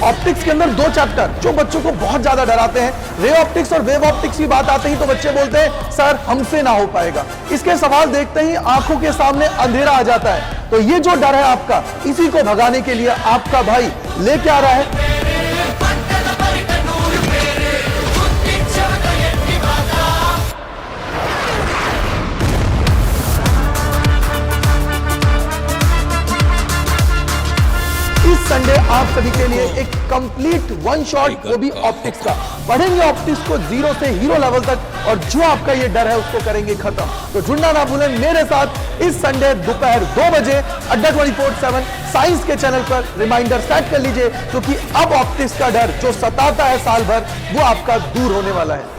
Optics के अंदर 2 chapter जो बच्चों को बहुत ज्यादा डराते हैं, रे ऑप्टिक्स और वेव ऑप्टिक्स की बात आते ही तो बच्चे बोलते हैं सर हमसे ना हो पाएगा। इसके सवाल देखते ही आंखों के सामने अंधेरा आ जाता है। तो ये जो डर है आपका, इसी को भगाने के लिए आपका भाई लेके आ रहा है इस संडे आप सभी के लिए एक कंप्लीट वन शॉट, वो भी ऑप्टिक्स का। पढ़ेंगे ऑप्टिक्स को जीरो से हीरो लेवल तक और जो आपका ये डर है उसको करेंगे खत्म। तो जुड़ना ना भूलें मेरे साथ इस संडे दोपहर 2 बजे अड्डा 24/7 साइंस के चैनल पर। रिमाइंडर सेट कर लीजिए क्योंकि अब ऑप्टिक्स का डर जो सताता है साल भर वो आपका दूर होने वाला है।